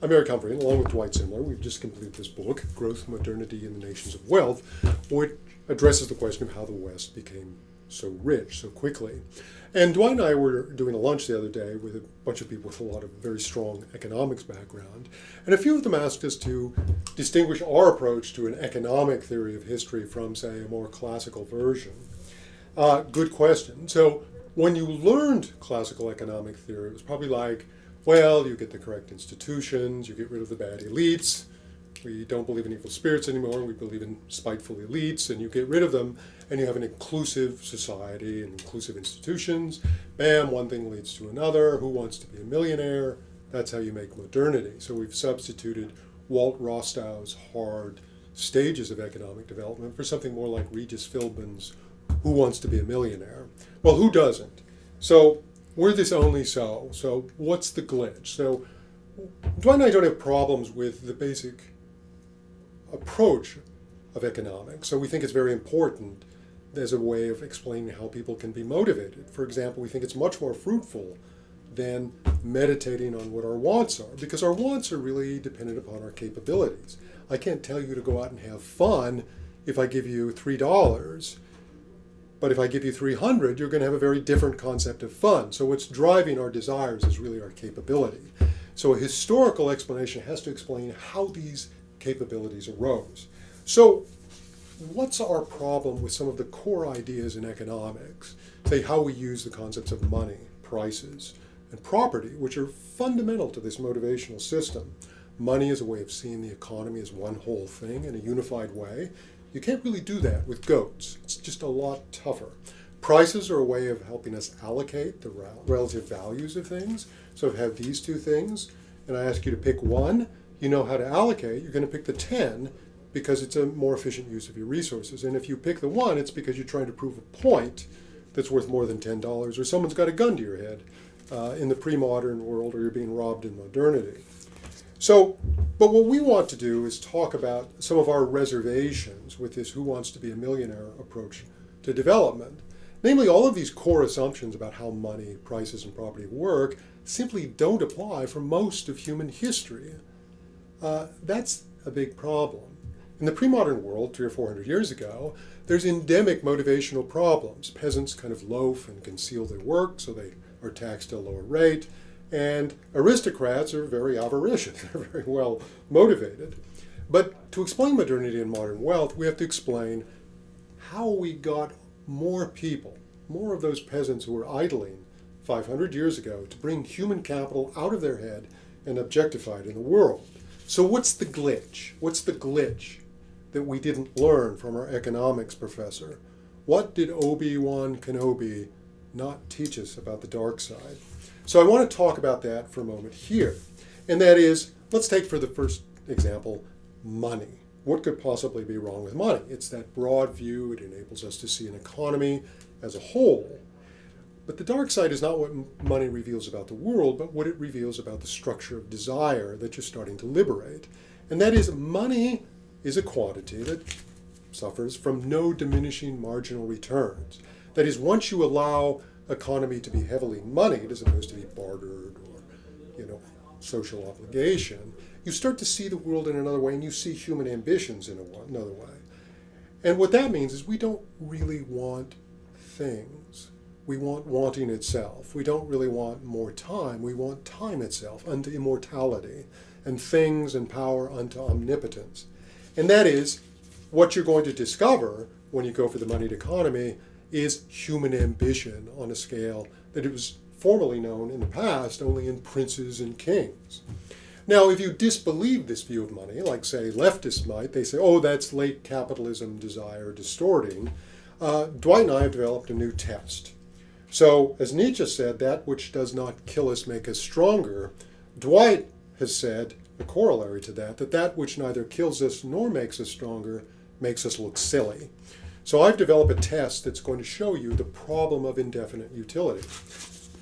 I'm Eric Humphrey, and along with Dwight Simler, we've just completed this book, Growth, Modernity, and the Nations of Wealth, which addresses the question of how the West became so rich so quickly. And Dwight and I were doing a lunch the other day with a bunch of people with a lot of very strong economics background. And a few of them asked us to distinguish our approach to an economic theory of history from, say, a more classical version. Good question. So when you learned classical economic theory, it was probably like, well, you get the correct institutions, you get rid of the bad elites. We don't believe in evil spirits anymore. We believe in spiteful elites, and you get rid of them, and you have an inclusive society and inclusive institutions. Bam, one thing leads to another. Who wants to be a millionaire? That's how you make modernity. So we've substituted Walt Rostow's hard stages of economic development for something more like Regis Philbin's Who Wants to Be a Millionaire? Well, who doesn't? So were this only so? So what's the glitch? So Dwight and I don't have problems with the basic approach of economics. So we think it's very important as a way of explaining how people can be motivated. For example, we think it's much more fruitful than meditating on what our wants are, because our wants are really dependent upon our capabilities. I can't tell you to go out and have fun if I give you $3, but if I give you 300, you're going to have a very different concept of fun. So what's driving our desires is really our capability. So a historical explanation has to explain how these capabilities arose. So what's our problem with some of the core ideas in economics? Say how we use the concepts of money, prices, and property, which are fundamental to this motivational system. Money is a way of seeing the economy as one whole thing in a unified way. You can't really do that with goats. It's just a lot tougher. Prices are a way of helping us allocate the relative values of things. So if I have these two things, and I ask you to pick one, you know how to allocate. You're going to pick the 10 because it's a more efficient use of your resources. And if you pick the 1, it's because you're trying to prove a point that's worth more than $10, or someone's got a gun to your head in the pre-modern world, or you're being robbed in modernity. So, but what we want to do is talk about some of our reservations with this Who Wants to Be a Millionaire approach to development. Namely, all of these core assumptions about how money, prices, and property work simply don't apply for most of human history. That's a big problem. In the pre-modern world, 300 or 400 years ago, there's endemic motivational problems. Peasants kind of loaf and conceal their work, so they are taxed at a lower rate. And aristocrats are very avaricious. They're very well motivated. But to explain modernity and modern wealth, we have to explain how we got more people, more of those peasants who were idling 500 years ago, to bring human capital out of their head and objectify it in the world. So what's the glitch? What's the glitch that we didn't learn from our economics professor? What did Obi-Wan Kenobi not teach us about the dark side? So I want to talk about that for a moment here. And that is, let's take for the first example, money. What could possibly be wrong with money? It's that broad view. It enables us to see an economy as a whole. But the dark side is not what money reveals about the world, but what it reveals about the structure of desire that you're starting to liberate. And that is, money is a quantity that suffers from no diminishing marginal returns. That is, once you allow economy to be heavily moneyed as opposed to be bartered or, social obligation, you start to see the world in another way, and you see human ambitions in another way. And what that means is we don't really want things. We want wanting itself. We don't really want more time. We want time itself unto immortality, and things and power unto omnipotence. And that is what you're going to discover when you go for the moneyed economy is human ambition on a scale that it was formerly known in the past only in princes and kings. Now, if you disbelieve this view of money, like, say, leftists might, they say, oh, that's late capitalism desire distorting. Dwight and I have developed a new test. So, as Nietzsche said, that which does not kill us make us stronger. Dwight has said, the corollary to that, that which neither kills us nor makes us stronger makes us look silly. So I've developed a test that's going to show you the problem of indefinite utility.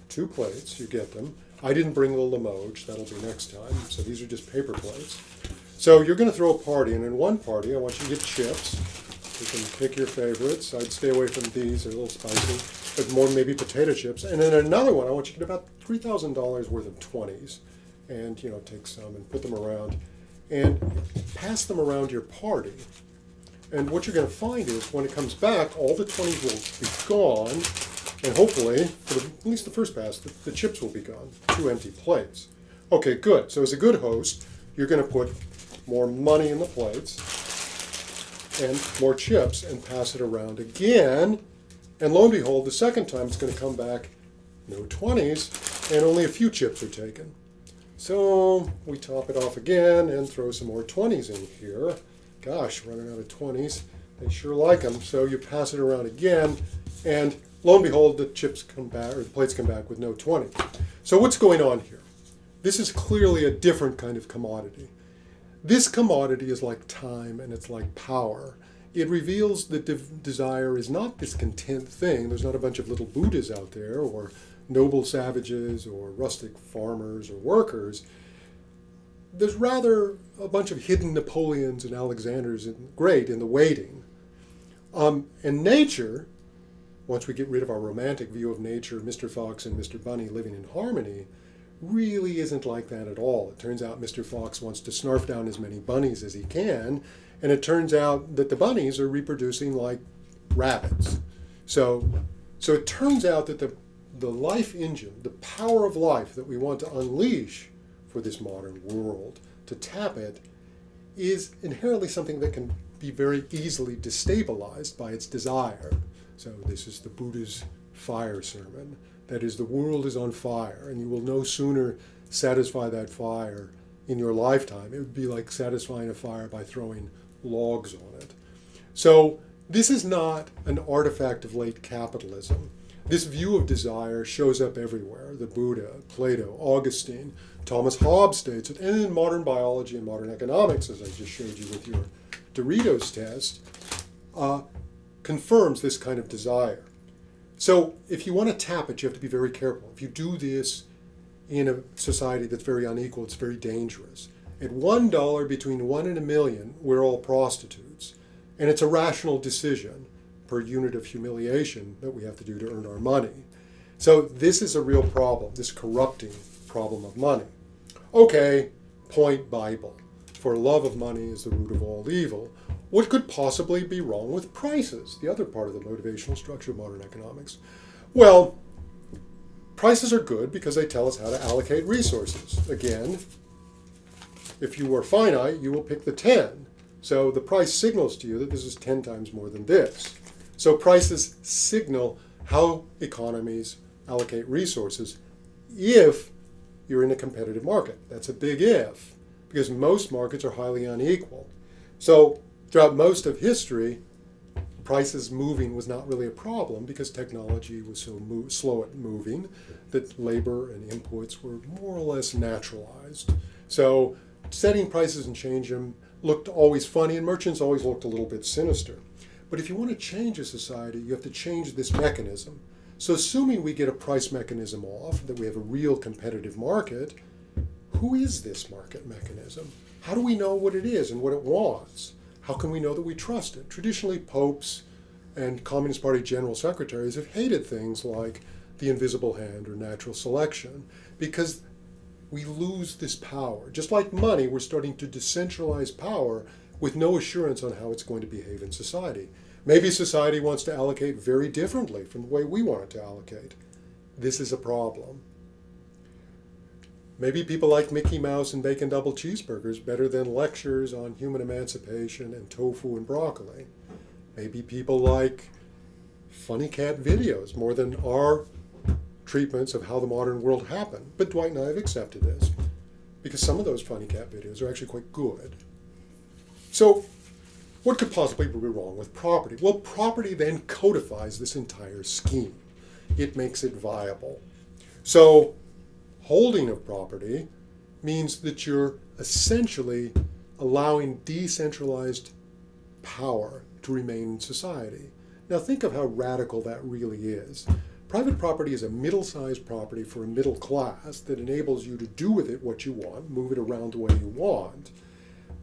2 plates, you get them. I didn't bring the Limoges, that'll be next time. So these are just paper plates. So you're going to throw a party, and in one party I want you to get chips. You can pick your favorites. I'd stay away from these, they're a little spicy, but more maybe potato chips. And then another one, I want you to get about $3,000 worth of 20s. and take some and put them around and pass them around your party. And what you're going to find is when it comes back, all the 20s will be gone, and hopefully, for at least the first pass, the chips will be gone. 2 empty plates. Okay, good. So as a good host, you're going to put more money in the plates and more chips and pass it around again. And lo and behold, the second time it's going to come back, no 20s, and only a few chips are taken. So we top it off again and throw some more 20s in here. Gosh, running out of 20s. They sure like them. So you pass it around again, and lo and behold, the chips come back, or the plates come back with no 20s. So what's going on here? This is clearly a different kind of commodity. This commodity is like time and it's like power. It reveals that desire is not this content thing. There's not a bunch of little Buddhas out there, or noble savages, or rustic farmers, or workers. There's rather a bunch of hidden Napoleons and Alexanders Great in the waiting. And nature, once we get rid of our romantic view of nature, Mr. Fox and Mr. Bunny living in harmony, really isn't like that at all. It turns out Mr. Fox wants to snarf down as many bunnies as he can, and it turns out that the bunnies are reproducing like rabbits. So it turns out that the life engine, the power of life that we want to unleash for this modern world, to tap it, is inherently something that can be very easily destabilized by its desire. So this is the Buddha's fire sermon. That is, the world is on fire, and you will no sooner satisfy that fire in your lifetime. It would be like satisfying a fire by throwing logs on it. So this is not an artifact of late capitalism. This view of desire shows up everywhere. The Buddha, Plato, Augustine, Thomas Hobbes states it, and in modern biology and modern economics, as I just showed you with your Doritos test, confirms this kind of desire. So if you want to tap it, you have to be very careful. If you do this in a society that's very unequal, it's very dangerous. At $1 between 1 and a million, we're all prostitutes. And it's a rational decision per unit of humiliation that we have to do to earn our money. So this is a real problem, this corrupting problem of money. Okay, point Bible. For love of money is the root of all evil. What could possibly be wrong with prices, the other part of the motivational structure of modern economics? Well, prices are good because they tell us how to allocate resources. Again, if you are finite, you will pick the 10. So the price signals to you that this is 10 times more than this. So prices signal how economies allocate resources if you're in a competitive market. That's a big if, because most markets are highly unequal. So throughout most of history, prices moving was not really a problem because technology was so slow at moving that labor and inputs were more or less naturalized. So setting prices and changing them looked always funny, and merchants always looked a little bit sinister. But if you want to change a society, you have to change this mechanism. So assuming we get a price mechanism off, that we have a real competitive market, who is this market mechanism? How do we know what it is and what it wants? How can we know that we trust it? Traditionally, popes and Communist Party general secretaries have hated things like the invisible hand or natural selection because we lose this power. Just like money, we're starting to decentralize power with no assurance on how it's going to behave in society. Maybe society wants to allocate very differently from the way we want it to allocate. This is a problem. Maybe people like Mickey Mouse and bacon double cheeseburgers better than lectures on human emancipation and tofu and broccoli. Maybe people like funny cat videos more than our treatments of how the modern world happened. But Dwight and I have accepted this because some of those funny cat videos are actually quite good. So what could possibly be wrong with property? Well, property then codifies this entire scheme. It makes it viable. So holding of property means that you're essentially allowing decentralized power to remain in society. Now think of how radical that really is. Private property is a middle-sized property for a middle class that enables you to do with it what you want, move it around the way you want.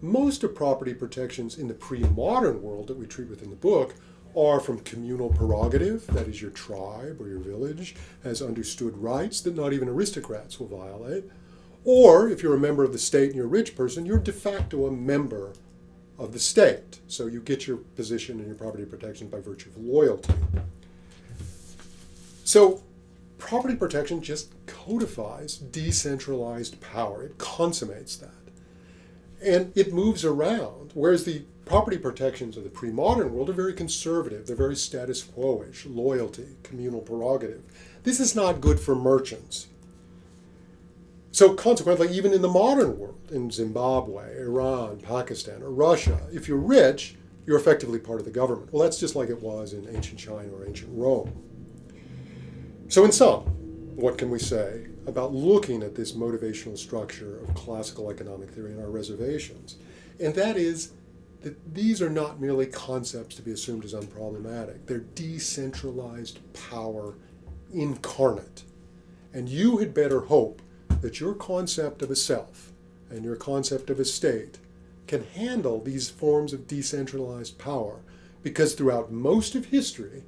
Most of property protections in the pre-modern world that we treat within the book are from communal prerogative, that is your tribe or your village has understood rights that not even aristocrats will violate, Or if you're a member of the state and you're a rich person, you're de facto a member of the state. So you get your position and your property protection by virtue of loyalty. So property protection just codifies decentralized power. It consummates that. And it moves around, whereas the property protections of the pre-modern world are very conservative. They're very status quo-ish, loyalty, communal prerogative. This is not good for merchants. So consequently, even in the modern world, in Zimbabwe, Iran, Pakistan, or Russia, if you're rich, you're effectively part of the government. Well, that's just like it was in ancient China or ancient Rome. So in sum, what can we say about looking at this motivational structure of classical economic theory in our reservations? And that is that these are not merely concepts to be assumed as unproblematic. They're decentralized power incarnate. And you had better hope that your concept of a self and your concept of a state can handle these forms of decentralized power, because throughout most of history,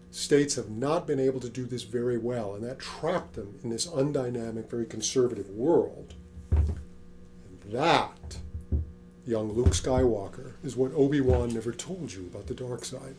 states have not been able to do this very well, and that trapped them in this undynamic, very conservative world. And that, young Luke Skywalker, is what Obi-Wan never told you about the dark side.